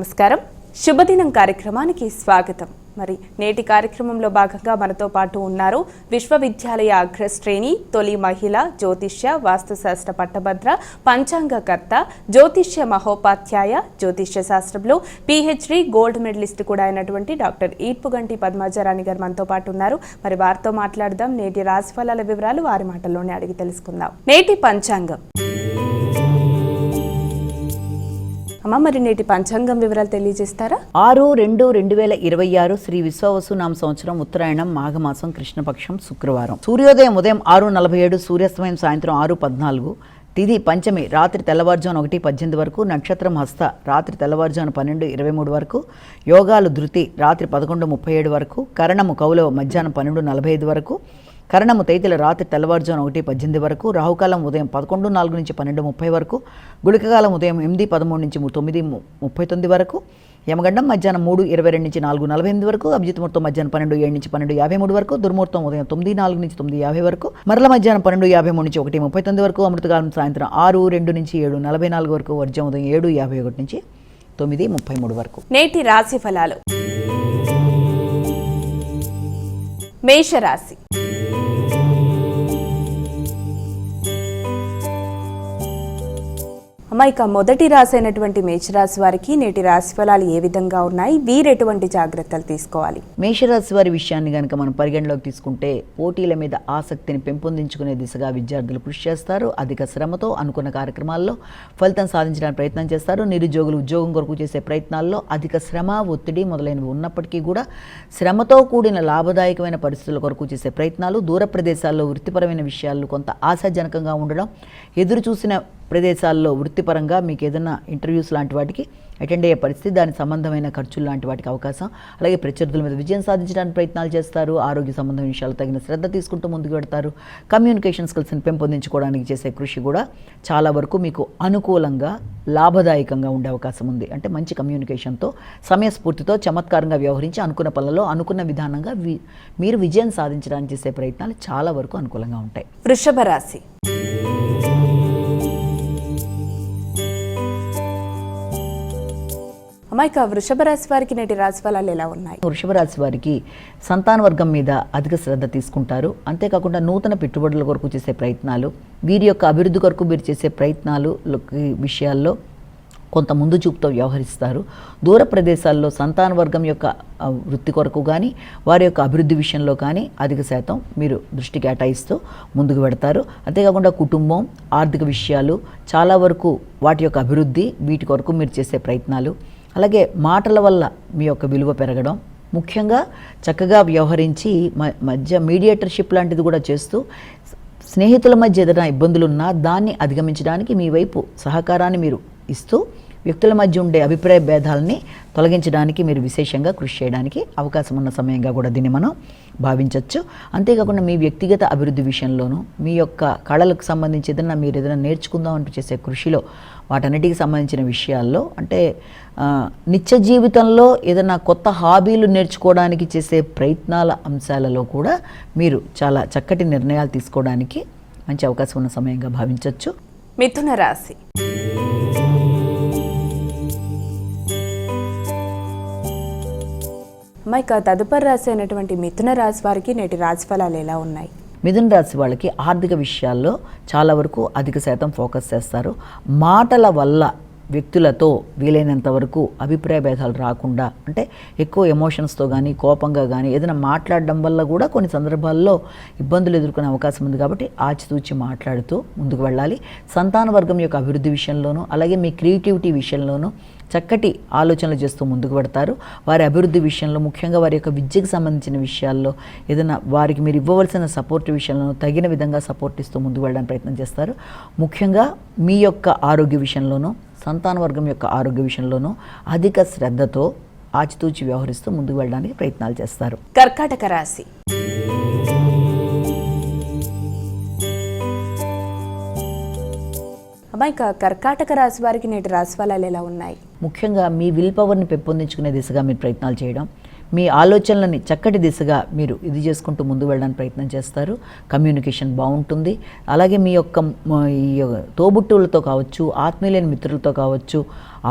నమస్కారం. శుభదినం కార్యక్రమానికి స్వాగతం. మరి నేటి కార్యక్రమంలో భాగంగా మనతో పాటు ఉన్నారు విశ్వవిద్యాలయ అగ్రశ్రేణి తొలి మహిళ జ్యోతిష్య వాస్తుశాస్త్ర పట్టభద్ర పంచాంగకర్త జ్యోతిష్య మహోపాధ్యాయ జ్యోతిష్య శాస్త్రంలో PhD గోల్డ్ మెడలిస్ట్ కూడా అయినటువంటి డాక్టర్ ఈడ్పుగంటి పద్మజారాణి గారు మనతో పాటు ఉన్నారు. మరి వారితో మాట్లాడదాం. నేటి రాశిఫలాల వివరాలు వారి మాటల్లోనే అడిగి తెలుసుకుందాం. నేటి పంచాంగం. అమ్మ, మరి నేటి పంచాంగం వివరాలు తెలియజేస్తారా? 6/2/2026 శ్రీ విశ్వవసునామ సంవత్సరం ఉత్తరాయణం మాఘమాసం కృష్ణపక్షం శుక్రవారం. సూర్యోదయం ఉదయం 6:47, సూర్యాస్తమయం సాయంత్రం 6:14, తిథి పంచమి రాత్రి తెల్లవారుజామున 1:18 వరకు, నక్షత్రం హస్త రాత్రి తెల్లవారుజామున 12:23 వరకు, యోగాలు ధృతి రాత్రి 11:37 వరకు, కరణము కౌలవ మధ్యాహ్నం 12:45 వరకు, కరణము తైతిల రాత్రి తెల్లవారుజామున 1:18 వరకు, రాహుకాలం ఉదయం 11:04 నుంచి 12:30 వరకు, గుళికకాలం ఉదయం 8:13 నుంచి 9:39 వరకు, యమగండం మధ్యాహ్నం 3:22 నుంచి 4:48 వరకు, అభిజిత్ ముహూర్తం మధ్యాహ్నం 12:07 నుంచి 12:53 వరకు, దుర్ముహూర్తం ఉదయం 9:04 నుంచి 9:50 వరకు, మరల మధ్యాహ్నం 12:53 నుంచి 1:39 వరకు, అమృతకాలం సాయంత్రం 6:02 నుంచి 7:44 వరకు, వర్జం ఉదయం 7:51 నుంచి 9:33 వరకు. నేటి రాశి ఫలాలు. మేషరాశి. అమ్మ, ఇక మొదటి రాశి అయినటువంటి మేషరాశి వారికి నేటి రాశి ఫలాలు ఏ విధంగా ఉన్నాయి? వీరు ఎటువంటి జాగ్రత్తలు తీసుకోవాలి? మేషరాశి వారి విషయాన్ని కనుక మనం పరిగణలోకి తీసుకుంటే, పోటీల మీద ఆసక్తిని పెంపొందించుకునే దిశగా విద్యార్థులు కృషి చేస్తారు. అధిక శ్రమతో అనుకున్న కార్యక్రమాల్లో ఫలితం సాధించడానికి ప్రయత్నం చేస్తారు. నిరుద్యోగులు ఉద్యోగం కొరకు చేసే ప్రయత్నాల్లో అధిక శ్రమ, ఒత్తిడి మొదలైనవి ఉన్నప్పటికీ కూడా శ్రమతో కూడిన లాభదాయకమైన పరిస్థితుల కొరకు చేసే ప్రయత్నాలు, దూర ప్రదేశాల్లో వృత్తిపరమైన విషయాలు కొంత ఆశాజనకంగా ఉండడం, ఎదురు చూసిన ప్రదేశాల్లో వృత్తిపరంగా మీకు ఏదైనా ఇంటర్వ్యూస్ లాంటి వాటికి అటెండ్ అయ్యే పరిస్థితి, దానికి సంబంధమైన ఖర్చులు లాంటి వాటికి అవకాశం, అలాగే ప్రత్యర్థుల మీద విజయం సాధించడానికి ప్రయత్నాలు చేస్తారు. ఆరోగ్య సంబంధమైన విషయాలు తగిన శ్రద్ధ తీసుకుంటూ ముందుకు పెడతారు. కమ్యూనికేషన్ స్కిల్స్ని పెంపొందించుకోవడానికి చేసే కృషి కూడా చాలా వరకు మీకు అనుకూలంగా లాభదాయకంగా ఉండే అవకాశం ఉంది. అంటే మంచి కమ్యూనికేషన్తో, సమయస్ఫూర్తితో, చమత్కారంగా వ్యవహరించి అనుకున్న పనులలో అనుకున్న విధానంగా మీరు విజయం సాధించడానికి చేసే ప్రయత్నాలు చాలా వరకు అనుకూలంగా ఉంటాయి. వృషభ రాశి. అమ్మాయిక వృషభ రాశి వారికి నేటి రాశి ఫలాలు ఎలా ఉన్నాయి? వృషభ రాశి వారికి సంతాన వర్గం మీద అధిక శ్రద్ధ తీసుకుంటారు. అంతేకాకుండా నూతన పెట్టుబడుల కొరకు చేసే ప్రయత్నాలు, వీరి యొక్క అభివృద్ధి కొరకు మీరు చేసే ప్రయత్నాలు విషయాల్లో కొంత ముందు చూపుతో వ్యవహరిస్తారు. దూర ప్రదేశాల్లో సంతాన వర్గం యొక్క వృత్తి కొరకు కానీ వారి యొక్క అభివృద్ధి విషయంలో కానీ అధిక శాతం మీరు దృష్టి కేటాయిస్తూ ముందుకు పెడతారు. అంతేకాకుండా కుటుంబం, ఆర్థిక విషయాలు చాలా వరకు వాటి యొక్క అభివృద్ధి, వీటి కొరకు మీరు చేసే ప్రయత్నాలు, అలాగే మాటల వల్ల మీ యొక్క విలువ పెరగడం, ముఖ్యంగా చక్కగా వ్యవహరించి మధ్య మీడియేటర్షిప్ లాంటిది కూడా చేస్తూ స్నేహితుల మధ్య ఏదైనా ఇబ్బందులున్నా దాన్ని అధిగమించడానికి మీ వైపు సహకారాన్ని మీరు ఇస్తూ వ్యక్తుల మధ్య ఉండే అభిప్రాయ భేదాలని తొలగించడానికి మీరు విశేషంగా కృషి చేయడానికి అవకాశం ఉన్న సమయంగా కూడా దీన్ని మనం భావించవచ్చు. అంతేకాకుండా మీ వ్యక్తిగత అభివృద్ధి విషయంలోనూ, మీ యొక్క కళలకు సంబంధించి మీరు ఏదైనా నేర్చుకుందాం అంటూ చేసే కృషిలో, వాటన్నిటికి సంబంధించిన విషయాల్లో, అంటే నిత్య జీవితంలో ఏదైనా కొత్త హాబీలు నేర్చుకోవడానికి చేసే ప్రయత్నాల అంశాలలో కూడా మీరు చాలా చక్కటి నిర్ణయాలు తీసుకోవడానికి మంచి అవకాశం ఉన్న సమయంగా భావించవచ్చు. మిథున రాశి. అమ్మాయిక తదుపరి రాశి అయినటువంటి మిథున రాశి వారికి నేటి రాశి ఫలాలు ఎలా ఉన్నాయి? మిథున రాశి వాళ్ళకి ఆర్థిక విషయాల్లో చాలా వరకు అధిక శాతం ఫోకస్ చేస్తారు. మాటల వల్ల వ్యక్తులతో వీలైనంత వరకు అభిప్రాయ భేదాలు రాకుండా, అంటే ఎక్కువ ఎమోషన్స్తో కానీ కోపంగా కానీ ఏదైనా మాట్లాడడం వల్ల కూడా కొన్ని సందర్భాల్లో ఇబ్బందులు ఎదుర్కొనే అవకాశం ఉంది. కాబట్టి ఆచితూచి మాట్లాడుతూ ముందుకు వెళ్ళాలి. సంతాన వర్గం యొక్క అభివృద్ధి విషయంలోనూ, అలాగే మీ క్రియేటివిటీ విషయంలోనూ చక్కటి ఆలోచనలు చేస్తూ ముందుకు పెడతారు. వారి అభివృద్ధి విషయంలో, ముఖ్యంగా వారి యొక్క విద్యకు సంబంధించిన విషయాల్లో ఏదైనా వారికి మీరు ఇవ్వవలసిన సపోర్ట్ విషయంలోనూ తగిన విధంగా సపోర్ట్ ఇస్తూ ముందుకు వెళ్ళడానికి ప్రయత్నం చేస్తారు. ముఖ్యంగా మీ యొక్క ఆరోగ్య విషయంలోనూ, సంతాన వర్గం యొక్క ఆరోగ్య విషయంలోనూ అధిక శ్రద్ధతో ఆచితూచి వ్యవహరిస్తూ ముందుకు వెళ్ళడానికి ప్రయత్నాలు చేస్తారు. కర్కాటక రాశి. అమ్మాయిక కర్కాటక రాశి వారికి నేటి రాశి ఫలాలు ఎలా ఉన్నాయి? ముఖ్యంగా మీ విల్ పవర్ని పెంపొందించుకునే దిశగా మీరు ప్రయత్నాలు చేయడం, మీ ఆలోచనలని చక్కటి దిశగా మీరు ఇది చేసుకుంటూ ముందు వెళ్ళడానికి ప్రయత్నం చేస్తారు. కమ్యూనికేషన్ బాగుంటుంది. అలాగే మీ యొక్క ఈ తోబుట్టువులతో కావచ్చు, ఆత్మీయులైన మిత్రులతో కావచ్చు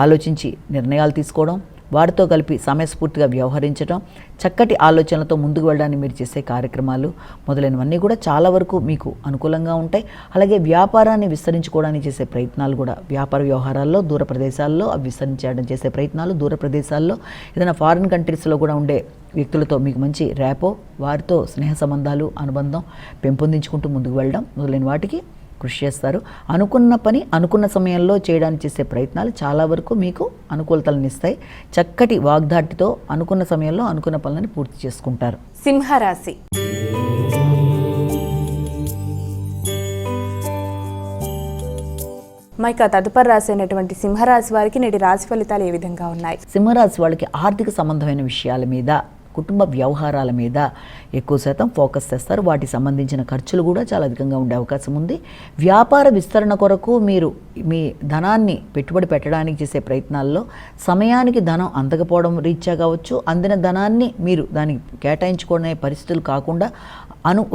ఆలోచించి నిర్ణయాలు తీసుకోవడం, వారితో కలిపి సమయస్ఫూర్తిగా వ్యవహరించడం, చక్కటి ఆలోచనలతో ముందుకు వెళ్ళడానికి మీరు చేసే కార్యక్రమాలు మొదలైనవన్నీ కూడా చాలా వరకు మీకు అనుకూలంగా ఉంటాయి. అలాగే వ్యాపారాన్ని విస్తరించుకోవడానికి చేసే ప్రయత్నాలు కూడా, వ్యాపార వ్యవహారాల్లో దూర ప్రదేశాల్లో అవి విస్తరించడం చేసే ప్రయత్నాలు, దూర ప్రదేశాల్లో ఏదైనా ఫారిన్ కంట్రీస్లో కూడా ఉండే వ్యక్తులతో మీకు మంచి ర్యాపో, వారితో స్నేహ సంబంధాలు, అనుబంధం పెంపొందించుకుంటూ ముందుకు వెళ్ళడం మొదలైన వాటికి కృషి చేస్తారు. అనుకున్న పని అనుకున్న సమయంలో చేయడానికి చేసే ప్రయత్నాలు చాలా వరకు మీకు అనుకూలతలను ఇస్తాయి. చక్కటి వాగ్దాటితో అనుకున్న సమయంలో అనుకున్న పనులను పూర్తి చేసుకుంటారు. సింహరాశి. మైక తదుపరి రాశి అయినటువంటి సింహరాశి వారికి నేటి రాశి ఫలితాలు ఏ విధంగా ఉన్నాయి? సింహరాశి వాళ్ళకి ఆర్థిక సంబంధమైన విషయాల మీద, కుటుంబ వ్యవహారాల మీద ఎక్కువ శాతం ఫోకస్ చేస్తారు. వాటికి సంబంధించిన ఖర్చులు కూడా చాలా అధికంగా ఉండే అవకాశం ఉంది. వ్యాపార విస్తరణ కొరకు మీరు మీ ధనాన్ని పెట్టుబడి పెట్టడానికి చేసే ప్రయత్నాల్లో సమయానికి ధనం అందకపోవడం రీత్యా కావచ్చు, అందిన ధనాన్ని మీరు దానికి కేటాయించుకునే పరిస్థితులు కాకుండా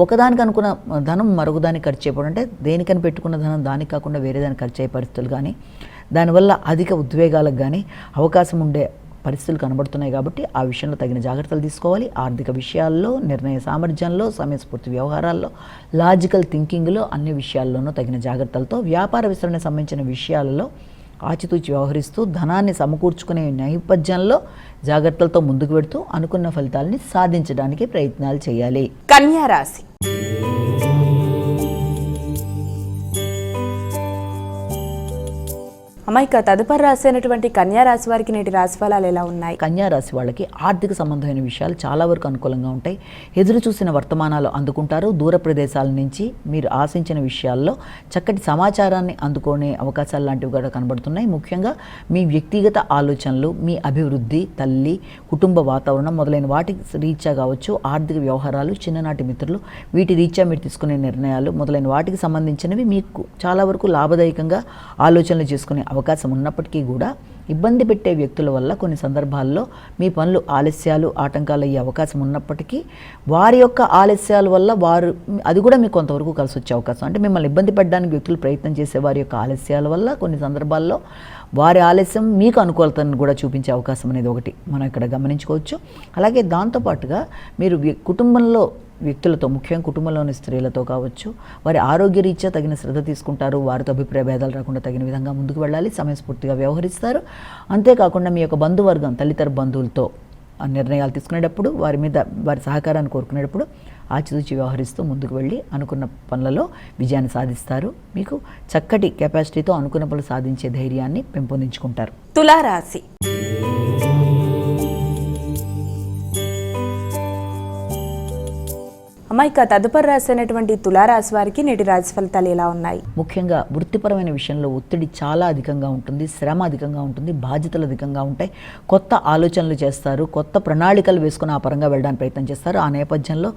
ఒకదానికి అనుకున్న ధనం మరొకదానికి ఖర్చు అయిపోవడం, అంటే దేనికని పెట్టుకున్న ధనం దానికి కాకుండా వేరే దానికి ఖర్చు అయ్యే పరిస్థితులు కానీ, దానివల్ల అధిక ఉద్వేగాలకు కానీ అవకాశం ఉండే పరిస్థితులు కనబడుతున్నాయి. కాబట్టి ఆ విషయంలో తగిన జాగ్రత్తలు తీసుకోవాలి. ఆర్థిక విషయాల్లో, నిర్ణయ సామర్థ్యంలో, సమయస్ఫూర్తి వ్యవహారాల్లో, లాజికల్ థింకింగ్లో, అన్ని విషయాల్లోనూ తగిన జాగ్రత్తలతో, వ్యాపార విస్తరణకు సంబంధించిన విషయాలలో ఆచితూచి వ్యవహరిస్తూ ధనాన్ని సమకూర్చుకునే నేపథ్యంలో జాగ్రత్తలతో ముందుకు పెడుతూ అనుకున్న ఫలితాలని సాధించడానికి ప్రయత్నాలు చేయాలి. కన్యా రాశి. అమ్మాయిక తదుపరి రాశి అయినటువంటి కన్యా రాశి వారికి నేటి రాశి ఫలాలు ఎలా ఉన్నాయి? కన్యా రాశి వాళ్ళకి ఆర్థిక సంబంధమైన విషయాలు చాలా వరకు అనుకూలంగా ఉంటాయి. ఎదురు చూసిన వర్తమానాలు అందుకుంటారు. దూర ప్రదేశాల నుంచి మీరు ఆశించిన విషయాల్లో చక్కటి సమాచారాన్ని అందుకునే అవకాశాలు లాంటివి కూడా కనబడుతున్నాయి. ముఖ్యంగా మీ వ్యక్తిగత ఆలోచనలు, మీ అభివృద్ధి, తల్లి, కుటుంబ వాతావరణం మొదలైన వాటి రీత్యా కావచ్చు, ఆర్థిక వ్యవహారాలు, చిన్ననాటి మిత్రులు, వీటి రీత్యా మీరు తీసుకునే నిర్ణయాలు మొదలైన వాటికి సంబంధించినవి మీకు చాలా వరకు లాభదాయకంగా ఆలోచనలు చేసుకునే అవకాశం ఉన్నప్పటికీ కూడా ఇబ్బంది పెట్టే వ్యక్తుల వల్ల కొన్ని సందర్భాల్లో మీ పనులు ఆలస్యాలు, ఆటంకాలు అయ్యే అవకాశం ఉన్నప్పటికీ వారి యొక్క ఆలస్యాల వల్ల అది కూడా మీకు కొంతవరకు కలిసి వచ్చే అవకాశం, అంటే మిమ్మల్ని ఇబ్బంది పెట్టడానికి వ్యక్తులు ప్రయత్నం చేసే వారి యొక్క ఆలస్యాల వల్ల కొన్ని సందర్భాల్లో వారి ఆలస్యం మీకు అనుకూలతను కూడా చూపించే అవకాశం అనేది ఒకటి మనం ఇక్కడ గమనించుకోవచ్చు. అలాగే దాంతోపాటుగా మీరు కుటుంబంలో వ్యక్తులతో, ముఖ్యంగా కుటుంబంలోని స్త్రీలతో కావచ్చు, వారి ఆరోగ్య రీత్యా తగిన శ్రద్ధ తీసుకుంటారు. వారితో అభిప్రాయ భేదాలు రాకుండా తగిన విధంగా ముందుకు వెళ్ళాలి, సమయస్ఫూర్తిగా వ్యవహరిస్తారు. అంతేకాకుండా మీ యొక్క బంధువర్గం, తల్లితర బంధువులతో నిర్ణయాలు తీసుకునేటప్పుడు, వారి సహకారాన్ని కోరుకునేటప్పుడు ఆచితూచి వ్యవహరిస్తూ ముందుకు వెళ్ళి అనుకున్న పనులలో విజయాన్ని సాధిస్తారు. మీకు చక్కటి కెపాసిటీతో అనుకున్న పనులు సాధించే ధైర్యాన్ని పెంపొందించుకుంటారు. తులారాశి. అమ్మాయిక తదుపరి రాశి అయినటువంటి తులారాశి వారికి నేటి రాశి ఫలితాలు ఎలా ఉన్నాయి? ముఖ్యంగా వృత్తిపరమైన విషయంలో ఒత్తిడి చాలా అధికంగా ఉంటుంది, శ్రమ అధికంగా ఉంటుంది, బాధ్యతలు అధికంగా ఉంటాయి. కొత్త ఆలోచనలు చేస్తారు, కొత్త ప్రణాళికలు వేసుకుని ఆ పరంగా వెళ్ళడానికి ప్రయత్నం చేస్తారు. ఆ నేపథ్యంలో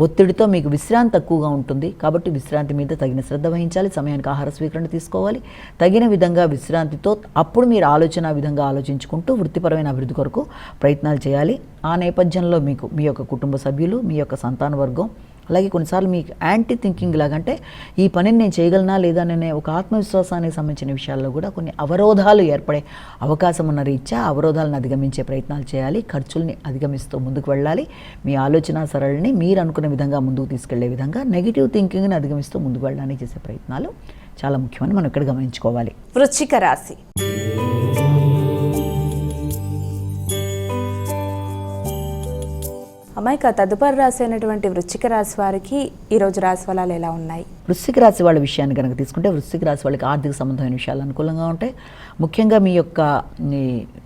ఒత్తిడితో మీకు విశ్రాంతి తక్కువగా ఉంటుంది. కాబట్టి విశ్రాంతి మీద తగిన శ్రద్ధ వహించాలి. సమయానికి ఆహార స్వీకరణ తీసుకోవాలి. తగిన విధంగా విశ్రాంతితో అప్పుడు మీరు విధంగా ఆలోచించుకుంటూ వృత్తిపరమైన అభివృద్ధి కొరకు ప్రయత్నాలు చేయాలి. ఆ నేపథ్యంలో మీకు మీ యొక్క కుటుంబ సభ్యులు, మీ యొక్క సంతాన వర్గం, అలాగే కొన్నిసార్లు మీకు యాంటీ థింకింగ్ లాగంటే ఈ పనిని నేను చేయగలనా లేదా అనే ఒక ఆత్మవిశ్వాసానికి సంబంధించిన విషయాల్లో కూడా కొన్ని అవరోధాలు ఏర్పడే అవకాశం ఉన్న రీత్యా అవరోధాలను అధిగమించే ప్రయత్నాలు చేయాలి. ఖర్చుల్ని అధిగమిస్తూ ముందుకు వెళ్ళాలి. మీ ఆలోచన సరళిని మీరు అనుకునే విధంగా ముందుకు తీసుకెళ్లే విధంగా నెగిటివ్ థింకింగ్ని అధిగమిస్తూ ముందుకు వెళ్ళడానికి చేసే ప్రయత్నాలు చాలా ముఖ్యమని మనం ఇక్కడ గమనించుకోవాలి. వృశ్చిక రాశి. అమ్మాయిక తదుపరి రాశి అయినటువంటి వృశ్చిక రాశి వారికి ఈరోజు రాశి ఫలాలు ఎలా ఉన్నాయి? వృశ్చిక రాశి వాళ్ళ విషయాన్ని కనుక తీసుకుంటే వృశ్చిక రాశి వాళ్ళకి ఆర్థిక సంబంధమైన విషయాలు అనుకూలంగా ఉంటాయి. ముఖ్యంగా మీ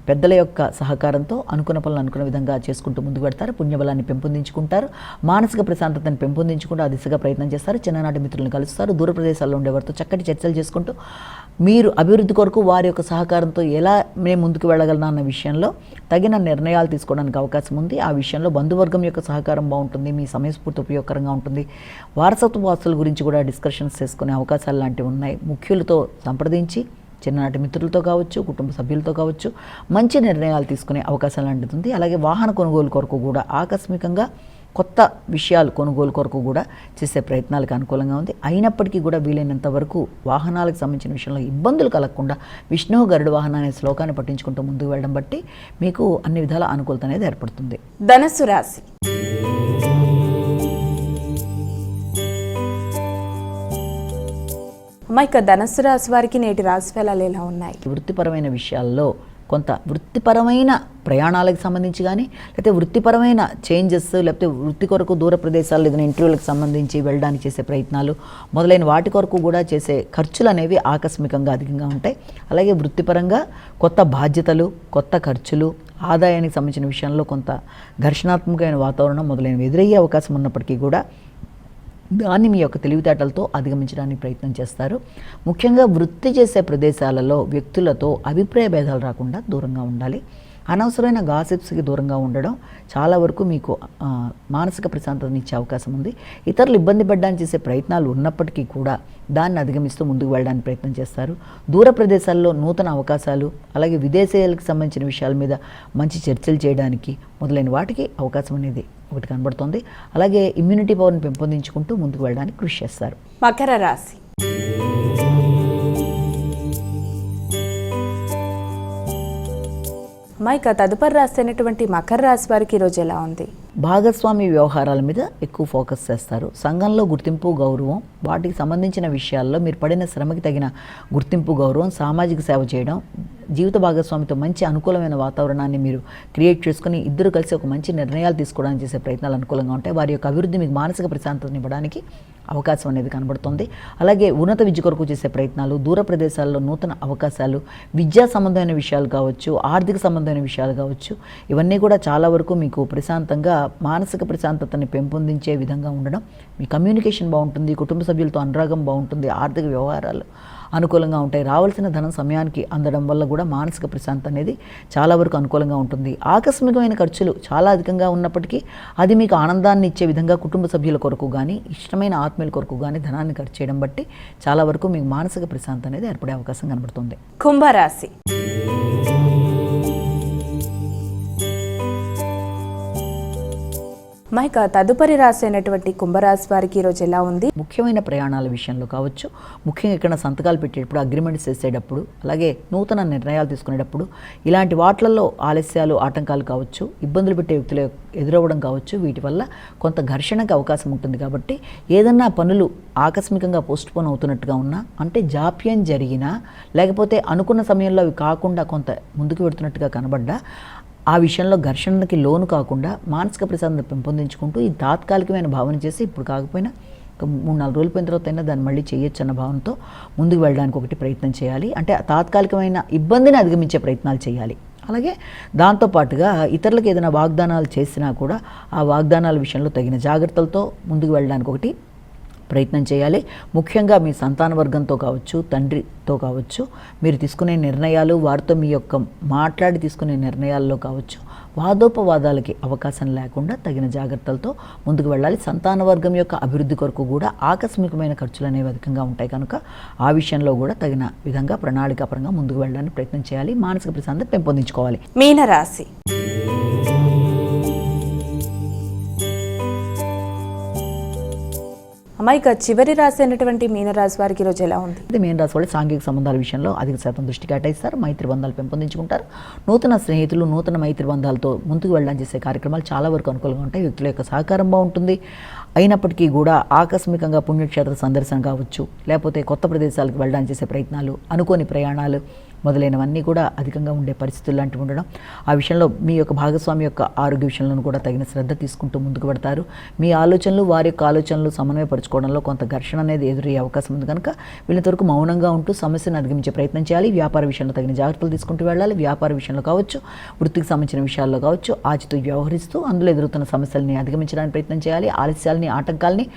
పెద్దల యొక్క సహకారంతో అనుకున్న పనులు అనుకున్న విధంగా చేసుకుంటూ ముందుకు పెడతారు. పుణ్యబలాన్ని పెంపొందించుకుంటారు. మానసిక ప్రశాంతతను పెంపొందించుకుంటూ ఆ దిశగా ప్రయత్నం చేస్తారు. చిన్ననాటి మిత్రులను కలుస్తారు. దూర ప్రదేశాల్లో ఉండేవారితో చక్కటి చర్చలు చేసుకుంటూ మీరు అభివృద్ధి కొరకు వారి యొక్క సహకారంతో ఎలా మేము ముందుకు వెళ్ళగలనా అన్న విషయంలో తగిన నిర్ణయాలు తీసుకోవడానికి అవకాశం ఉంది. ఆ విషయంలో బంధువర్గం యొక్క సహకారం బాగుంటుంది. మీ సమయస్ఫూర్తి ఉపయోగకరంగా ఉంటుంది. వారసత్వ ఆస్తుల గురించి కూడా డిస్కషన్స్ చేసుకునే అవకాశాలు లాంటివి ఉన్నాయి. ముఖ్యులతో సంప్రదించి చిన్ననాటి మిత్రులతో కావచ్చు, కుటుంబ సభ్యులతో కావచ్చు మంచి నిర్ణయాలు తీసుకునే అవకాశం లాంటిది ఉంది. అలాగే వాహన కొనుగోలు కొరకు కూడా ఆకస్మికంగా కొత్త విషయాలు కొనుగోలు కొరకు కూడా చేసే ప్రయత్నాలకు అనుకూలంగా ఉంది. అయినప్పటికీ కూడా వీలైనంత వరకు వాహనాలకు సంబంధించిన విషయంలో ఇబ్బందులు కలగకుండా విష్ణు గరుడ వాహన అనే శ్లోకాన్ని పఠించుకుంటూ ముందుకు వెళ్ళడం బట్టి మీకు అన్ని విధాల అనుకూలత అనేది ఏర్పడుతుంది. ధనుసు రాశి. ఇక ధనుసు రాశి వారికి నేటి రాశి ఫలాలు ఎలా ఉన్నాయి? వృత్తిపరమైన విషయాల్లో కొంత వృత్తిపరమైన ప్రయాణాలకు సంబంధించి కానీ, లేకపోతే వృత్తిపరమైన చేంజెస్, లేకపోతే వృత్తి కొరకు దూర ప్రదేశాలు ఏదైనా ఇంటర్వ్యూలకు సంబంధించి వెళ్ళడానికి చేసే ప్రయత్నాలు మొదలైన వాటి కొరకు కూడా చేసే ఖర్చులు అనేవి ఆకస్మికంగా అధికంగా ఉంటాయి. అలాగే వృత్తిపరంగా కొత్త బాధ్యతలు, కొత్త ఖర్చులు, ఆదాయానికి సంబంధించిన విషయంలో కొంత ఘర్షణాత్మకమైన వాతావరణం మొదలైనవి ఎదురయ్యే అవకాశం ఉన్నప్పటికీ కూడా దాన్ని మీ యొక్క తెలివితేటలతో అధిగమించడానికి ప్రయత్నం చేస్తారు. ముఖ్యంగా వృత్తి చేసే ప్రదేశాలలో వ్యక్తులతో అభిప్రాయ భేదాలు రాకుండా దూరంగా ఉండాలి. అనవసరమైన గాసిప్స్కి దూరంగా ఉండడం చాలా వరకు మీకు మానసిక ప్రశాంతతని ఇచ్చే అవకాశం ఉంది. ఇతరులు ఇబ్బంది పడడానికి చేసే ప్రయత్నాలు ఉన్నప్పటికీ కూడా దాన్ని అధిగమిస్తూ ముందుకు వెళ్ళడానికి ప్రయత్నం చేస్తారు. దూర ప్రదేశాల్లో నూతన అవకాశాలు, అలాగే విదేశీయాలకు సంబంధించిన విషయాల మీద మంచి చర్చలు చేయడానికి మొదలైన వాటికి అవకాశం అనేది ఒకటి కనబడుతుంది. అలాగే ఇమ్యూనిటీ పవర్ని పెంపొందించుకుంటూ ముందుకు వెళ్ళడానికి కృషి చేస్తారు. మకర రాశి. ఇక తదుపరి రాశి అయినటువంటి మకర రాశి వారికి ఈరోజు ఎలా ఉంది? భాగస్వామి వ్యవహారాల మీద ఎక్కువ ఫోకస్ చేస్తారు. సంఘంలో గుర్తింపు, గౌరవం, వాటికి సంబంధించిన విషయాల్లో మీరు పడిన శ్రమకి తగిన గుర్తింపు, గౌరవం, సామాజిక సేవ చేయడం, జీవిత భాగస్వామితో మంచి అనుకూలమైన వాతావరణాన్ని మీరు క్రియేట్ చేసుకుని ఇద్దరు కలిసి ఒక మంచి నిర్ణయాలు తీసుకోవడానికి చేసే ప్రయత్నాలు అనుకూలంగా ఉంటాయి. వారి యొక్క అభివృద్ధి మీకు మానసిక ప్రశాంతతని ఇవ్వడానికి అవకాశం అనేది కనబడుతుంది. అలాగే ఉన్నత విద్య కొరకు చేసే ప్రయత్నాలు, దూర ప్రదేశాల్లో నూతన అవకాశాలు, విద్యా సంబంధమైన విషయాలు కావచ్చు, ఆర్థిక సంబంధమైన విషయాలు కావచ్చు, ఇవన్నీ కూడా చాలా వరకు మీకు ప్రశాంతంగా మానసిక ప్రశాంతతని పెంపొందించే విధంగా ఉండడం, మీ కమ్యూనికేషన్ బాగుంటుంది, కుటుంబ సభ్యులతో అనురాగం బాగుంటుంది, ఆర్థిక వ్యవహారాలు అనుకూలంగా ఉంటాయి. రావాల్సిన ధనం సమయానికి అందడం వల్ల కూడా మానసిక ప్రశాంతత అనేది చాలా వరకు అనుకూలంగా ఉంటుంది. ఆకస్మికమైన ఖర్చులు చాలా అధికంగా ఉన్నప్పటికీ అది మీకు ఆనందాన్ని ఇచ్చే విధంగా కుటుంబ సభ్యుల కొరకు కానీ, ఇష్టమైన ఆత్మీయుల కొరకు కానీ ధనాన్ని ఖర్చు చేయడం బట్టి చాలా వరకు మీకు మానసిక ప్రశాంతత అనేది ఏర్పడే అవకాశం కనబడుతుంది. కుంభరాశి. ఇక తదుపరి రాశి అయినటువంటి కుంభరాశి వారికి ఈరోజు ఎలా ఉంది? ముఖ్యమైన ప్రయాణాల విషయంలో కావచ్చు, ముఖ్యంగా ఇక్కడ సంతకాలు పెట్టేటప్పుడు, అగ్రిమెంట్స్ చేసేటప్పుడు, అలాగే నూతన నిర్ణయాలు తీసుకునేటప్పుడు ఇలాంటి వాటిల్లో ఆలస్యాలు, ఆటంకాలు కావచ్చు, ఇబ్బందులు పెట్టే వ్యక్తులు ఎదురవ్వడం కావచ్చు, వీటి వల్ల కొంత ఘర్షణకు అవకాశం ఉంటుంది. కాబట్టి ఏదన్నా పనులు ఆకస్మికంగా పోస్ట్పోన్ అవుతున్నట్టుగా ఉన్నా, అంటే జాప్యం జరిగినా, లేకపోతే అనుకున్న సమయంలో అవి కాకుండా కొంత ముందుకు పెడుతున్నట్టుగా కనబడ్డా, ఆ విషయంలో ఘర్షణకి లోను కాకుండా మానసిక ప్రశాంతత పెంపొందించుకుంటూ ఈ తాత్కాలికమైన భావన చేసి ఇప్పుడు కాకపోయినా 3-4 రోజులు పోయిన తర్వాత అయినా దాన్ని మళ్ళీ చేయొచ్చు అన్న భావనతో ముందుకు వెళ్ళడానికి ఒకటి ప్రయత్నం చేయాలి. అంటే తాత్కాలికమైన ఇబ్బందిని అధిగమించే ప్రయత్నాలు చేయాలి. అలాగే దాంతోపాటుగా ఇతరులకు ఏదైనా వాగ్దానాలు చేసినా కూడా ఆ వాగ్దానాల విషయంలో తగిన జాగ్రత్తలతో ముందుకు వెళ్ళడానికి ఒకటి ప్రయత్నం చేయాలి. ముఖ్యంగా మీ సంతాన వర్గంతో కావచ్చు, తండ్రితో కావచ్చు, మీరు తీసుకునే నిర్ణయాలు, వారితో మీ యొక్క మాట్లాడి తీసుకునే నిర్ణయాల్లో కావచ్చు, వాదోపవాదాలకి అవకాశం లేకుండా తగిన జాగ్రత్తలతో ముందుకు వెళ్ళాలి. సంతాన వర్గం యొక్క అభివృద్ధి కొరకు కూడా ఆకస్మికమైన ఖర్చులు అనేవి అధికంగా ఉంటాయి కనుక ఆ విషయంలో కూడా తగిన విధంగా ప్రణాళికాపరంగా ముందుకు వెళ్ళడానికి ప్రయత్నం చేయాలి. మానసిక ప్రశాంతత పెంపొందించుకోవాలి. మీనరాశి. ఇక చివరి రాశి అయినటువంటి మీనరాశి వారికి ఈరోజు ఎలా ఉంది? మీనరాశి వాళ్ళు సాంఘిక సంబంధాల విషయంలో అధిక శాతం దృష్టి కేటాయిస్తారు. మైత్రి బంధాలు పెంపొందించుకుంటారు. నూతన స్నేహితులు, నూతన మైత్రి బంధాలతో ముందుకు వెళ్ళడానికి చేసే కార్యక్రమాలు చాలా వరకు అనుకూలంగా ఉంటాయి. వ్యక్తుల యొక్క సహకారం బాగుంటుంది. అయినప్పటికీ కూడా ఆకస్మికంగా పుణ్యక్షేత్ర సందర్శన కావచ్చు, లేకపోతే కొత్త ప్రదేశాలకు వెళ్ళడానికి చేసే ప్రయత్నాలు, అనుకోని ప్రయాణాలు మొదలైనవన్నీ కూడా అధికంగా ఉండే పరిస్థితులు లాంటివి ఉండడం, ఆ విషయంలో మీ యొక్క భాగస్వామి యొక్క ఆరోగ్య విషయంలో కూడా తగిన శ్రద్ధ తీసుకుంటూ ముందుకు పెడతారు. మీ ఆలోచనలు, వారి యొక్క ఆలోచనలు సమన్వయపరచుకోవడంలో కొంత ఘర్షణ అనేది ఎదురయ్యే అవకాశం ఉంది కనుక వీళ్ళంతవరకు మౌనంగా ఉంటూ సమస్యను అధిగమించే ప్రయత్నం చేయాలి. వ్యాపార విషయంలో తగిన జాగ్రత్తలు తీసుకుంటూ వెళ్ళాలి. వ్యాపార విషయంలో కావచ్చు, వృత్తికి సంబంధించిన విషయాల్లో కావచ్చు, ఆచితూ వ్యవహరిస్తూ అందులో ఎదురుతున్న సమస్యల్ని అధిగమించడానికి ప్రయత్నం చేయాలి. ఆలస్యాలని, ఆటంకాలని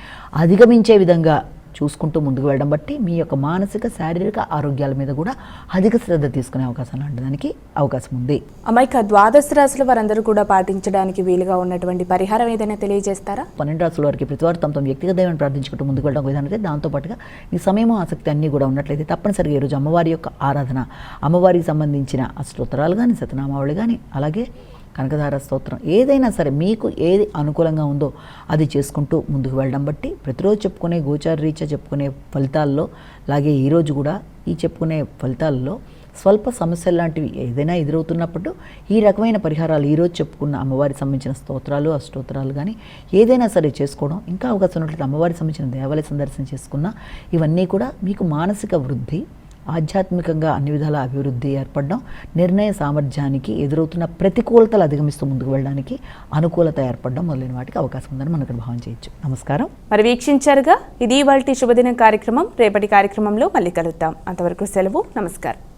అధిగమించే విధంగా చూసుకుంటూ ముందుకు వెళ్ళడం బట్టి మీ యొక్క మానసిక శారీరక ఆరోగ్యాల మీద కూడా అధిక శ్రద్ధ తీసుకునే అవకాశం లాంటి దానికి అవకాశం ఉంది. అమ్మాయిక ద్వాదశ రాశుల వారందరూ కూడా పాటించడానికి వీలుగా ఉన్నటువంటి పరిహారం ఏదైనా తెలియజేస్తారా? 12 రాశుల వారికి ప్రతివారు తమ వ్యక్తిగత దైవాన్ని ప్రార్థించుకుంటూ ముందుకు వెళ్ళడం విధానం. దాంతోపాటుగా ఈ సమయము ఆసక్తి అన్నీ కూడా ఉన్నట్లయితే తప్పనిసరిగా ఈరోజు అమ్మవారి యొక్క ఆరాధన, అమ్మవారికి సంబంధించిన అష్టోత్తరాలు కానీ, శతనామావళి కానీ, అలాగే కనకధార స్తోత్రం, ఏదైనా సరే మీకు ఏది అనుకూలంగా ఉందో అది చేసుకుంటూ ముందుకు వెళ్ళడం బట్టి ప్రతిరోజు చెప్పుకునే గోచార రీత్యా చెప్పుకునే ఫలితాల్లో, అలాగే ఈరోజు కూడా ఈ చెప్పుకునే ఫలితాల్లో స్వల్ప సమస్యలు లాంటివి ఏదైనా ఎదురవుతున్నప్పుడు ఈ రకమైన పరిహారాలు ఈరోజు చెప్పుకున్న అమ్మవారికి సంబంధించిన స్తోత్రాలు, అష్టోత్తరాలు కానీ ఏదైనా సరే చేసుకోవడం, ఇంకా అవకాశం ఉన్నట్లయితే అమ్మవారికి సంబంధించిన దేవాలయ సందర్శన చేసుకున్న ఇవన్నీ కూడా మీకు మానసిక వృద్ధి, ఆధ్యాత్మికంగా అన్ని విధాల అభివృద్ధి ఏర్పడడం, నిర్ణయ సామర్థ్యానికి ఎదురవుతున్న ప్రతికూలతలు అధిగమిస్తూ ముందుకు వెళ్ళడానికి అనుకూలత ఏర్పడడం మొదలైన వాటికి అవకాశం ఉందని మనం ఇక్కడ భావన చేయొచ్చు. నమస్కారం. మరి వీక్షించారుగా, ఇది ఇవాల్టి శుభదినం కార్యక్రమం. రేపటి కార్యక్రమంలో మళ్ళీ కలుద్దాం. అంతవరకు సెలవు. నమస్కారం.